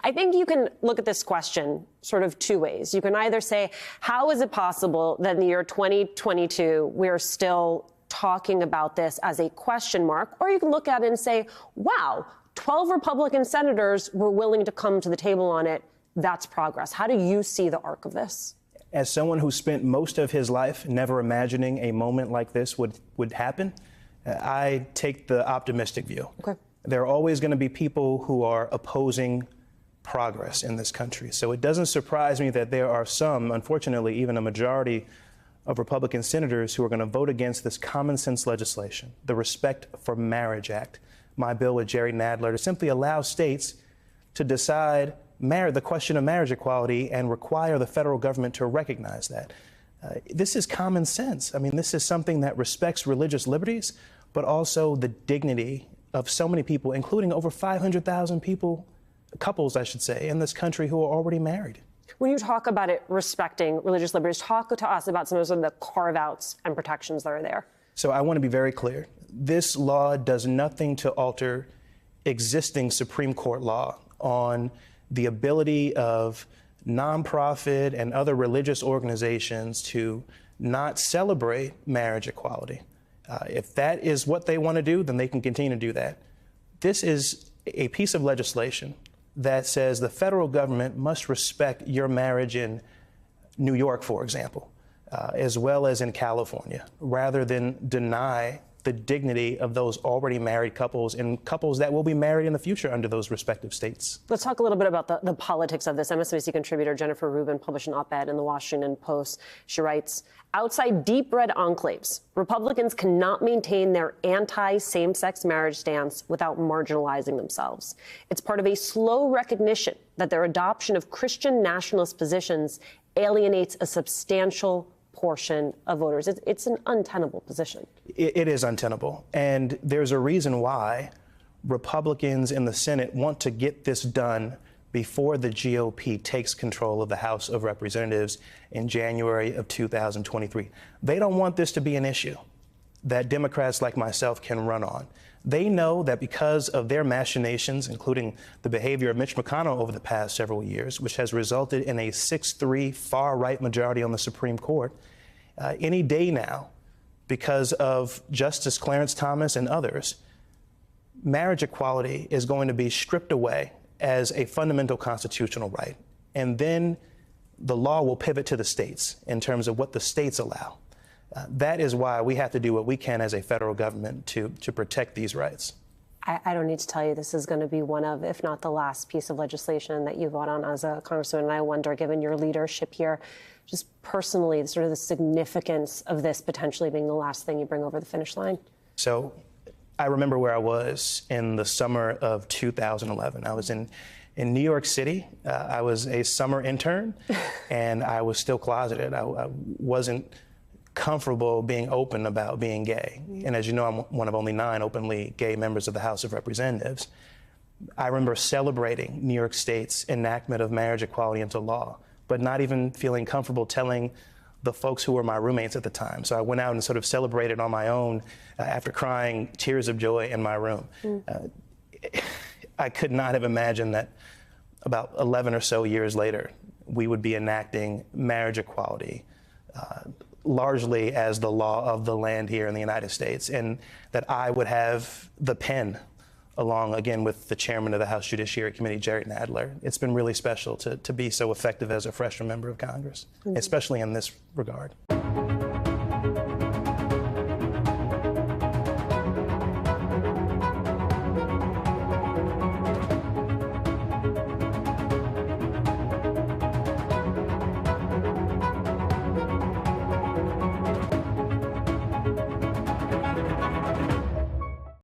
I think you can look at this question sort of two ways. You can either say, how is it possible that in the year 2022, we're still talking about this as a question mark? Or you can look at it and say, wow, 12 Republican senators were willing to come to the table on it. That's progress. How do you see the arc of this? As someone who spent most of his life never imagining a moment like this would happen, I take the optimistic view. Okay. There are always going to be people who are opposing progress in this country. So it doesn't surprise me that there are some, unfortunately, even a majority of Republican senators who are going to vote against this common sense legislation, the Respect for Marriage Act, my bill with Jerry Nadler, to simply allow states to decide the question of marriage equality and require the federal government to recognize that. This is common sense. I mean, this is something that respects religious liberties, but also the dignity of so many people, including over 500,000 couples, I should say, in this country who are already married. When you talk about it respecting religious liberties, talk to us about some of the carve-outs and protections that are there. So I want to be very clear. This law does nothing to alter existing Supreme Court law on the ability of nonprofit and other religious organizations to not celebrate marriage equality. If that is what they want to do, then they can continue to do that. This is a piece of legislation that says the federal government must respect your marriage in New York, for example, as well as in California, rather than deny the dignity of those already married couples and couples that will be married in the future under those respective states. Let's talk a little bit about the politics of this. MSNBC contributor Jennifer Rubin published an op-ed in the Washington Post. She writes, outside deep red enclaves, Republicans cannot maintain their anti-same-sex marriage stance without marginalizing themselves. It's part of a slow recognition that their adoption of Christian nationalist positions alienates a substantial portion of voters. It's an untenable position. It is untenable. And there's a reason why Republicans in the Senate want to get this done before the GOP takes control of the House of Representatives in January of 2023. They don't want this to be an issue that Democrats like myself can run on. They know that because of their machinations, including the behavior of Mitch McConnell over the past several years, which has resulted in a 6-3 far-right majority on the Supreme Court, any day now, because of Justice Clarence Thomas and others, marriage equality is going to be stripped away as a fundamental constitutional right. And then the law will pivot to the states in terms of what the states allow. That is why we have to do what we can as a federal government to protect these rights. I don't need to tell you this is going to be one of, if not the last piece of legislation that you vote on as a congressman. And I wonder, given your leadership here, just personally, sort of the significance of this potentially being the last thing you bring over the finish line. So I remember where I was in the summer of 2011. I was in New York City. I was a summer intern, and I was still closeted. I wasn't comfortable being open about being gay. And as you know, I'm one of only 9 openly gay members of the House of Representatives. I remember celebrating New York State's enactment of marriage equality into law, but not even feeling comfortable telling the folks who were my roommates at the time. So I went out and sort of celebrated on my own after crying tears of joy in my room. I could not have imagined that about 11 or so years later, we would be enacting marriage equality largely as the law of the land here in the United States, and that I would have the pen along, again, with the chairman of the House Judiciary Committee, Jerry Nadler. It's been really special to be so effective as a freshman member of Congress, especially in this regard.